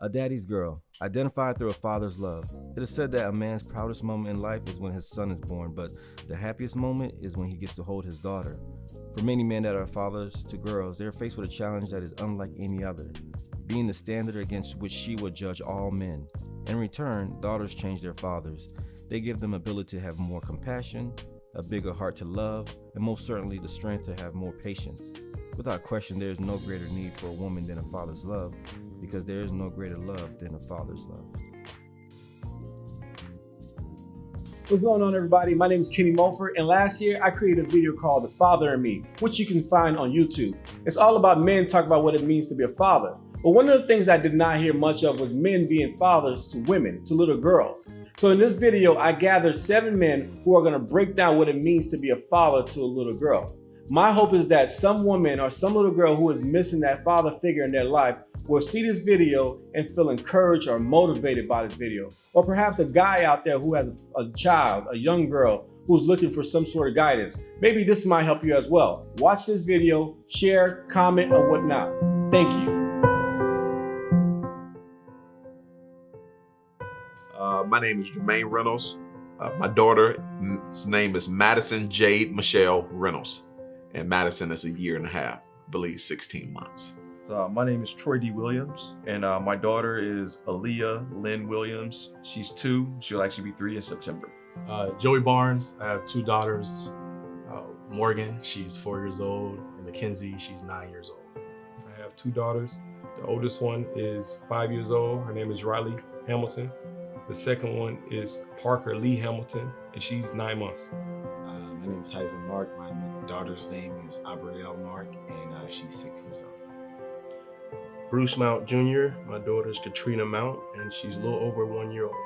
A daddy's girl, identified through a father's love. It is said that a man's proudest moment in life is when his son is born, but the happiest moment is when he gets to hold his daughter. For many men that are fathers to girls, they are faced with a challenge that is unlike any other, being the standard against which she will judge all men. In return, daughters change their fathers. They give them ability to have more compassion, a bigger heart to love, and most certainly the strength to have more patience. Without question, there is no greater need for a woman than a father's love, because there is no greater love than a father's love. What's going on, everybody? My name is Kenny Mulford, and last year I created a video called The Father and Me, which you can find on YouTube. It's all about men talking about what it means to be a father. But one of the things I did not hear much of was men being fathers to women, to little girls. So in this video, I gathered 7 men who are going to break down what it means to be a father to a little girl. My hope is that some woman or some little girl who is missing that father figure in their life will see this video and feel encouraged or motivated by this video. Or perhaps a guy out there who has a child, a young girl, who's looking for some sort of guidance. Maybe this might help you as well. Watch this video, share, comment, or whatnot. Thank you. My name is Jermaine Reynolds. My daughter's name is Madison Jade Michelle Reynolds. And Madison is 1.5 years, I believe 16 months. My name is Troy D. Williams, and my daughter is Aaliyah Lynn Williams. She's 2. She'll actually be 3 in September. Joey Barnes. I have 2 daughters. Morgan, she's 4 years old, and Mackenzie, she's 9 years old. I have 2 daughters. The oldest one is 5 years old. Her name is Riley Hamilton. The second one is Parker Lee Hamilton, and she's 9 months. My name is Tyson Mark. My daughter's name is Abrielle Mark, and she's 6 years old. Bruce Mount Jr. My daughter is Katrina Mount, and she's a little over 1 year old.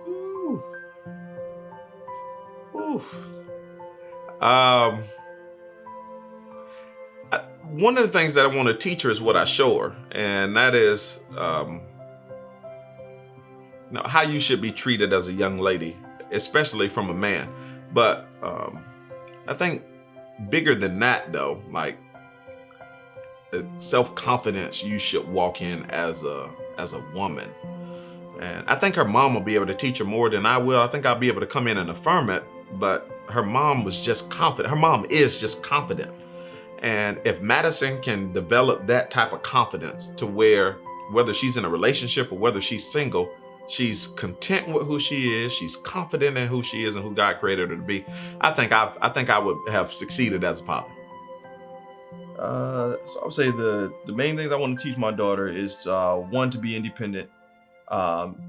Ooh. Ooh. One of the things that I want to teach her is what I show her, and that is how you should be treated as a young lady, especially from a man. But I think bigger than that, though, like self-confidence you should walk in as a woman. And I think her mom will be able to teach her more than I will. I think I'll be able to come in and affirm it, but her mom was just confident. Her mom is just confident. And if Madison can develop that type of confidence to where, whether she's in a relationship or whether she's single, she's content with who she is, she's confident in who she is and who God created her to be, I think I would have succeeded as a father. So I would say the main things I want to teach my daughter is 1, to be independent,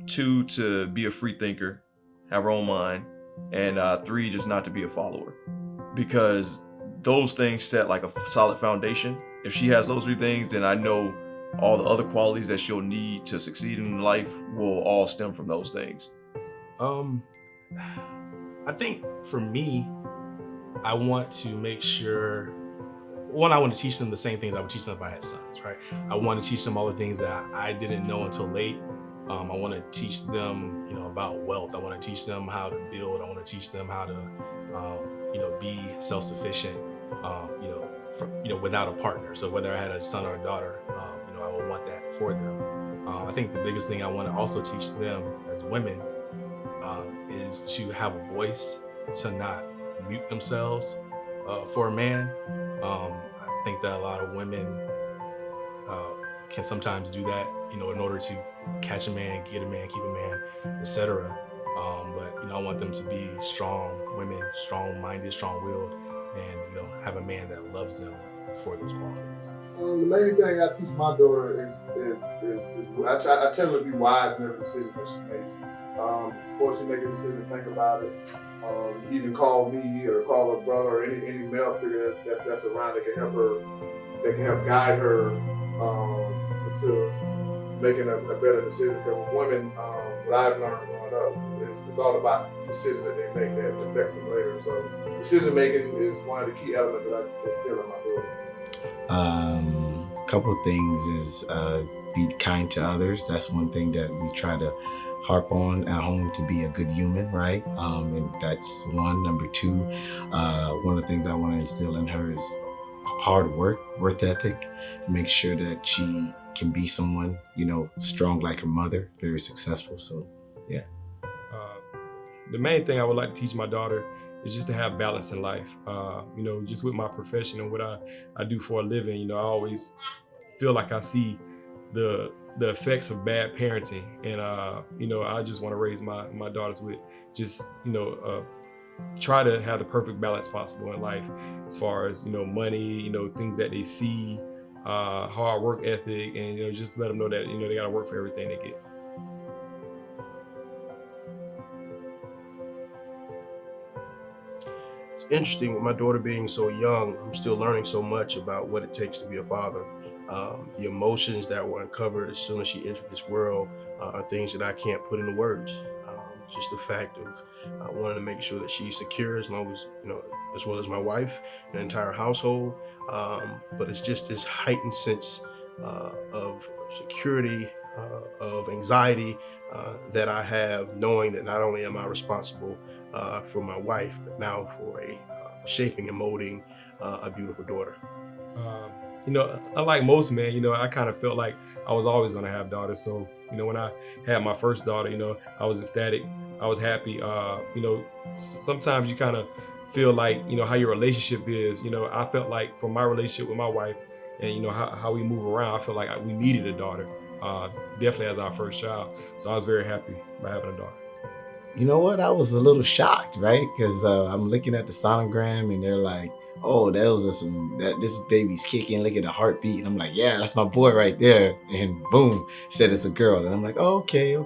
2, to be a free thinker, have her own mind, and 3, just not to be a follower. Because those things set like a solid foundation. If she has those 3 things, then I know all the other qualities that she'll need to succeed in life will all stem from those things. I think for me, I want to make sure, I want to teach them the same things I would teach them if I had sons, right? I want to teach them all the things that I didn't know until late. I want to teach them, about wealth. I want to teach them how to build. I want to teach them how to, be self-sufficient, without a partner. So whether I had a son or a daughter, I would want that for them. I think the biggest thing I want to also teach them as women is to have a voice, to not mute themselves for a man. I think that a lot of women can sometimes do that, in order to catch a man, get a man, keep a man, etc. But I want them to be strong women, strong-minded, strong-willed, and have a man that loves them for those qualities. The main thing I teach my daughter is I tell her to be wise in every decision that she makes. Before she make a decision, think about it. Even call me or call her brother or any male figure that's around that can help guide her to making a better decision. Because with women, what I've learned growing up, it's all about the decision that they make that affects them later. So decision making is one of the key elements that I instill in my daughter. Couple of things is be kind to others. That's one thing that we try to harp on at home, to be a good human, right? And that's one. Number 2, one of the things I want to instill in her is hard work ethic, make sure that she can be someone, strong like her mother, very successful. So, yeah. The main thing I would like to teach my daughter is just to have balance in life. Just with my profession and what I do for a living, I always feel like I see the effects of bad parenting. And, I just want to raise my daughters with just, try to have the perfect balance possible in life as far as, money, things that they see, hard work ethic, and, just let them know that, they got to work for everything they get. It's interesting with my daughter being so young, I'm still learning so much about what it takes to be a father. The emotions that were uncovered as soon as she entered this world are things that I can't put into words. Just the fact of wanting to make sure that she's secure as long as, as well as my wife and the entire household. But it's just this heightened sense of security, of anxiety that I have, knowing that not only am I responsible for my wife, but now for shaping and molding a beautiful daughter. Unlike most men, I kind of felt like I was always going to have daughters. So, when I had my first daughter, I was ecstatic. I was happy. Sometimes you kind of feel like, how your relationship is. I felt like from my relationship with my wife and, how we move around, I felt like we needed a daughter, definitely as our first child. So I was very happy by having a daughter. You know what? I was a little shocked, right? Because I'm looking at the sonogram and they're like, oh, this baby's kicking, look at the heartbeat. And I'm like, yeah, that's my boy right there. And boom, said it's a girl. And I'm like, oh, okay.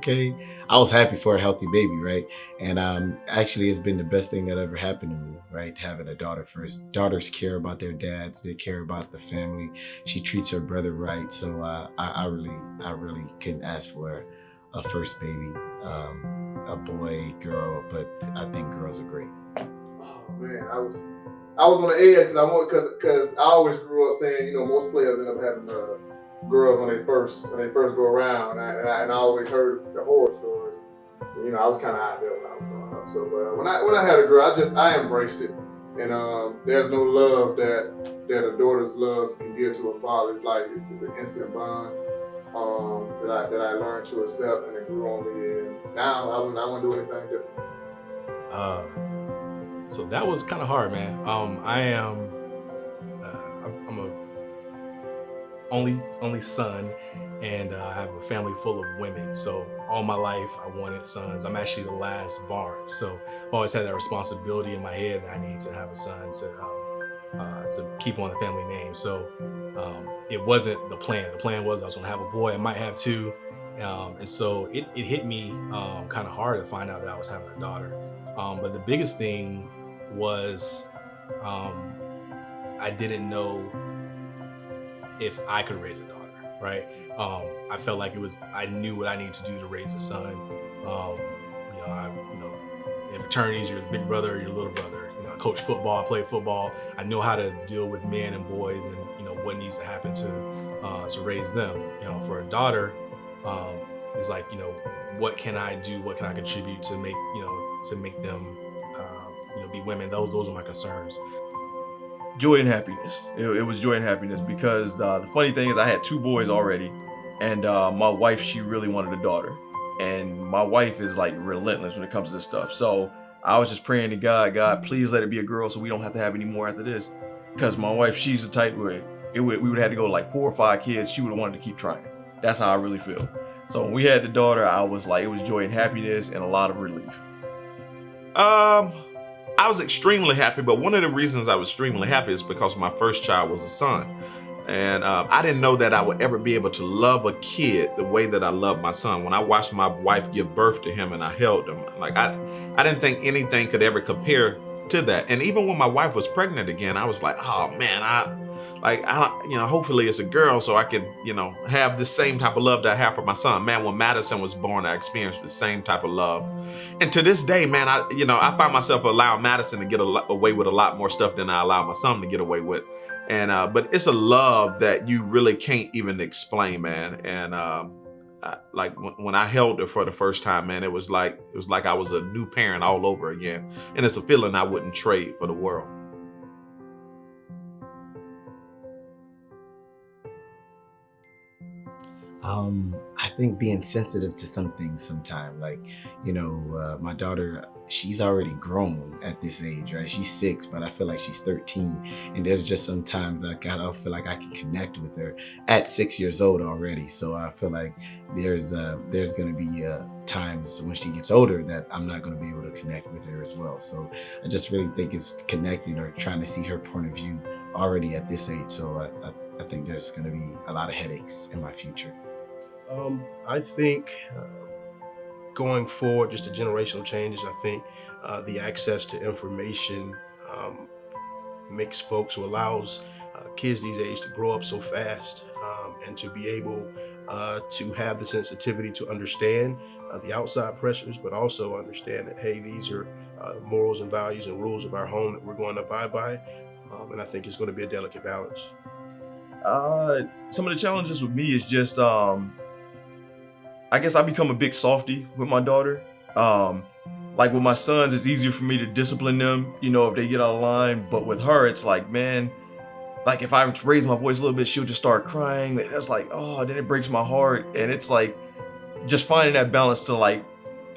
I was happy for a healthy baby, right? And actually, it's been the best thing that ever happened to me, right? Having a daughter first. Daughters care about their dads. They care about the family. She treats her brother right. So I really couldn't ask for a first baby, a boy, girl, but I think girls are great. Oh man, I was on the edge because I always grew up saying, most players end up having girls when they first go around, and I always heard the horror stories. I was kind of out there when I was growing up. So when I had a girl, I embraced it, and there's no love that a daughter's love can give to a father. It's like it's an instant bond that I learned to accept, and it grew on me. And now I wouldn't do anything different. So that was kind of hard, man. I'm a only son, and I have a family full of women. So all my life I wanted sons. I'm actually the last born, so I've always had that responsibility in my head that I need to have a son to keep on the family name. So it wasn't the plan. The plan was I was gonna have a boy. I might have two, and so it hit me kind of hard to find out that I was having a daughter. But the biggest thing was I didn't know if I could raise a daughter, right? I felt like I knew what I needed to do to raise a son. In fraternities, you're the big brother, you're the little brother. I coach football, I play football. I know how to deal with men and boys and, what needs to happen to raise them. For a daughter, it's like, what can I do? What can I contribute to make them, be women? Those are my concerns. Joy and happiness. It was joy and happiness because the funny thing is I had two boys already, and my wife, she really wanted a daughter, and my wife is like relentless when it comes to this stuff. So I was just praying to God, please let it be a girl so we don't have to have any more after this, because my wife, she's the type where we would have to go like 4 or 5 kids. She would have wanted to keep trying. That's how I really feel. So when we had the daughter, I was like, it was joy and happiness and a lot of relief. I was extremely happy, but one of the reasons I was extremely happy is because my first child was a son. And I didn't know that I would ever be able to love a kid the way that I love my son. When I watched my wife give birth to him and I held him, like I didn't think anything could ever compare to that. And even when my wife was pregnant again, I was like, oh man, hopefully it's a girl so I could, have the same type of love that I have for my son. Man, when Madison was born, I experienced the same type of love. And to this day, man, I find myself allowing Madison to get away with a lot more stuff than I allow my son to get away with. And but it's a love that you really can't even explain, man. And when I held her for the first time, man, it was like I was a new parent all over again. And it's a feeling I wouldn't trade for the world. I think being sensitive to some things sometime, like, my daughter, she's already grown at this age, right? She's 6, but I feel like she's 13. And there's just sometimes I feel like I can connect with her at 6 years old already. So I feel like there's going to be times when she gets older that I'm not going to be able to connect with her as well. So I just really think it's connecting or trying to see her point of view already at this age. So I think there's going to be a lot of headaches in my future. I think going forward, just the generational changes, I think the access to information makes folks or allows kids these days to grow up so fast and to be able to have the sensitivity to understand the outside pressures, but also understand that, hey, these are morals and values and rules of our home that we're going to abide by. And I think it's going to be a delicate balance. Some of the challenges with me is just, I guess I become a big softy with my daughter. Like with my sons, it's easier for me to discipline them, if they get out of line. But with her, it's like, man, like if I raise my voice a little bit, she'll just start crying. That's like, oh, then it breaks my heart. And it's like just finding that balance to like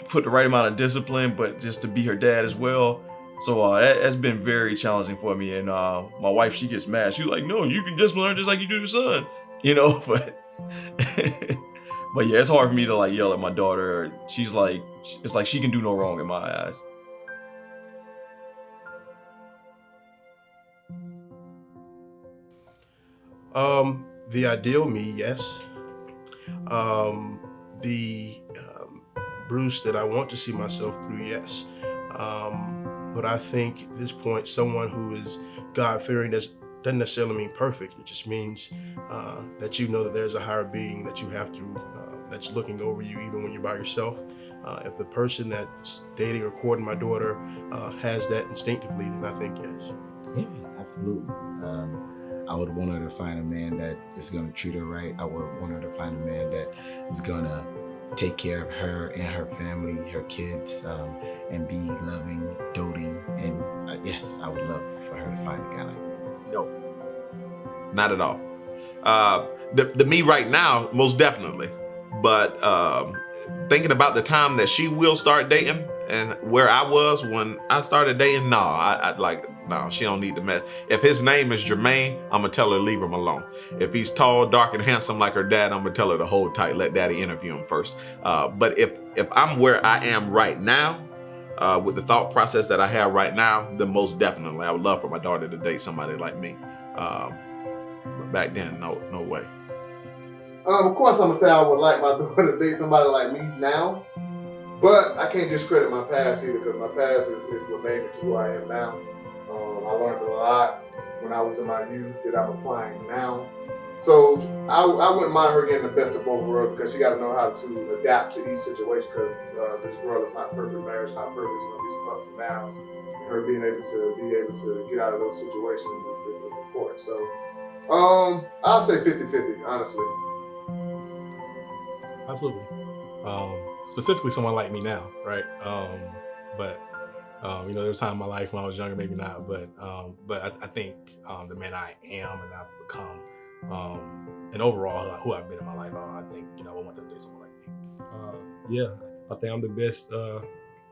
put the right amount of discipline, but just to be her dad as well. So that's been very challenging for me. And my wife, she gets mad. She's like, no, you can discipline her just like you do your son, but but yeah, it's hard for me to like yell at my daughter. She's like, it's like she can do no wrong in my eyes. The ideal me, yes. The Bruce that I want to see myself through, yes. But I think at this point, someone who is God-fearing doesn't necessarily mean perfect. It just means that you know that there's a higher being that you have to, that's looking over you even when you're by yourself. If the person that's dating or courting my daughter has that instinctively, then I think yes. Yeah, absolutely. I would want her to find a man that is going to treat her right. I would want her to find a man that is going to take care of her and her family, her kids, and be loving, doting. And yes, I would love for her to find a guy like that. No, not at all. The me right now, most definitely. But thinking about the time that she will start dating and where I was when I started dating, no, she don't need to mess. If his name is Jermaine, I'm gonna tell her leave him alone. If he's tall, dark, and handsome like her dad, I'm gonna tell her to hold tight, let daddy interview him first. But if I'm where I am right now, with the thought process that I have right now, then most definitely I would love for my daughter to date somebody like me. But back then, no way. Of course, I'm gonna say I would like my daughter to date somebody like me now, but I can't discredit my past either, because my past is what made me to who I am now. I learned a lot when I was in my youth that I'm applying now. So I wouldn't mind her getting the best of both worlds, because she got to know how to adapt to each situation, because this world is not perfect. Marriage is not perfect. There's gonna be some ups and downs. And her being able to get out of those situations is important. So I'll say 50-50, honestly. Absolutely. Specifically someone like me now, right? But there was a time in my life when I was younger, maybe not, but I think the man I am and I've become, and overall who I've been in my life, I think I want them to date someone like me. Yeah, I think I'm the best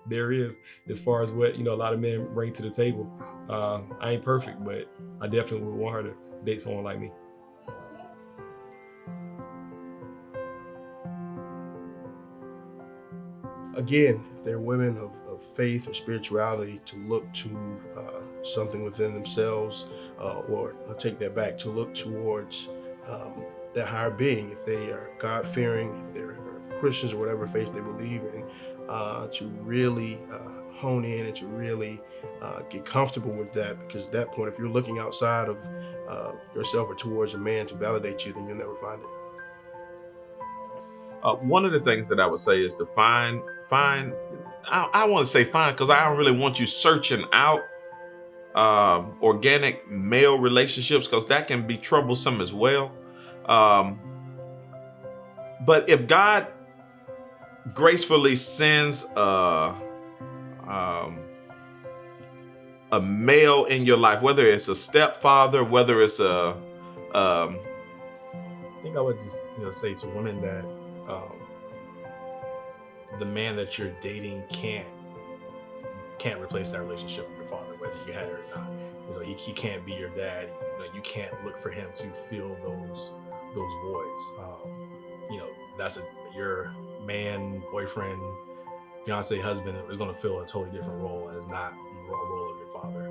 there is as far as what a lot of men bring to the table. I ain't perfect, but I definitely would want her to date someone like me. Again, if they're women of faith or spirituality, to look to something within themselves, or I'll take that back, to look towards that higher being. If they are God-fearing, if they're Christians or whatever faith they believe in, to really hone in and to really get comfortable with that. Because at that point, if you're looking outside of yourself or towards a man to validate you, then you'll never find it. One of the things that I would say is to find, I want to say find, because I don't really want you searching out organic male relationships, because that can be troublesome as well. But if God gracefully sends a male in your life, whether it's a stepfather, whether it's think I would just say to women that the man that you're dating can't replace that relationship with your father, whether you had it or not. He can't be your dad. You can't look for him to fill those voids. That's your man, boyfriend, fiance, husband is going to fill a totally different role, and it's not the role of your father.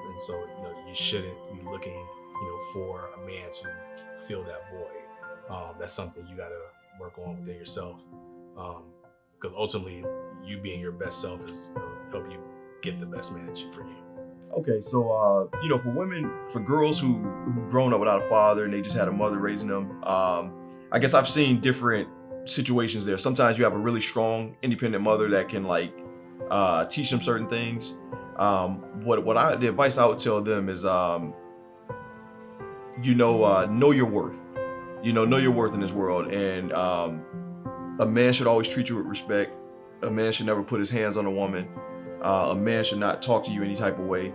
And so you shouldn't be looking for a man to fill that void. That's something you got to work on within yourself, because ultimately you being your best self is help you get the best man for you. Okay, so for women, for girls who've grown up without a father and they just had a mother raising them, I guess I've seen different situations there. Sometimes you have a really strong, independent mother that can teach them certain things. The advice I would tell them is, know your worth. Know your worth in this world, and a man should always treat you with respect. A man should never put his hands on a woman. A man should not talk to you any type of way.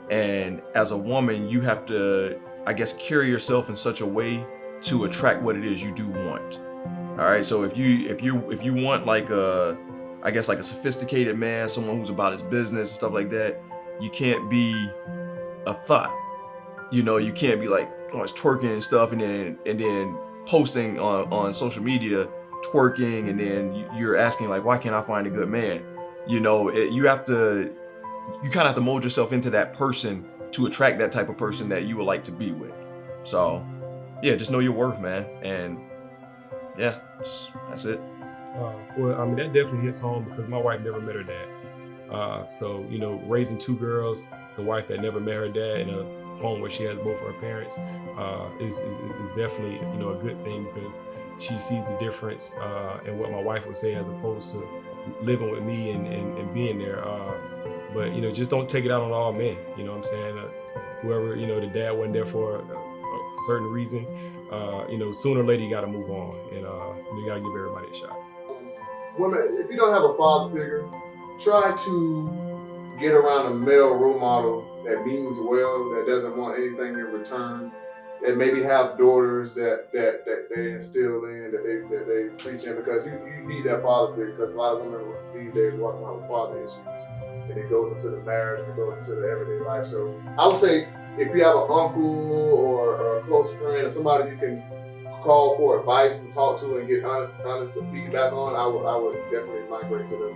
And as a woman, you have to, I guess, carry yourself in such a way to attract what it is you do want. All right. So if you want a sophisticated man, someone who's about his business and stuff like that, you can't be a thought. You can't be like, oh, it's twerking and stuff, and then posting on social media twerking, and then you're asking like, why can't I find a good man? You kind of have to mold yourself into that person to attract that type of person that you would like to be with. So yeah, just know your worth, man. And yeah, that's it. That definitely hits home because my wife never met her dad. So raising two girls, the wife that never met her dad in a home where she has both of her parents is definitely a good thing, because she sees the difference in what my wife would say as opposed to living with me and being there. But just don't take it out on all men. You know what I'm saying? Whoever the dad wasn't there for a certain reason, sooner or later you got to move on, and you got to give everybody a shot. Women, if you don't have a father figure, try to get around a male role model that means well, that doesn't want anything in return, that maybe have daughters that they instill in, that they preach in, because you need that father figure, because a lot of women these days walk around with father issues. And it goes into the marriage, and it goes into the everyday life. So I would say if you have an uncle or a close friend or somebody you can call for advice and talk to and get honest feedback on, I would definitely migrate to the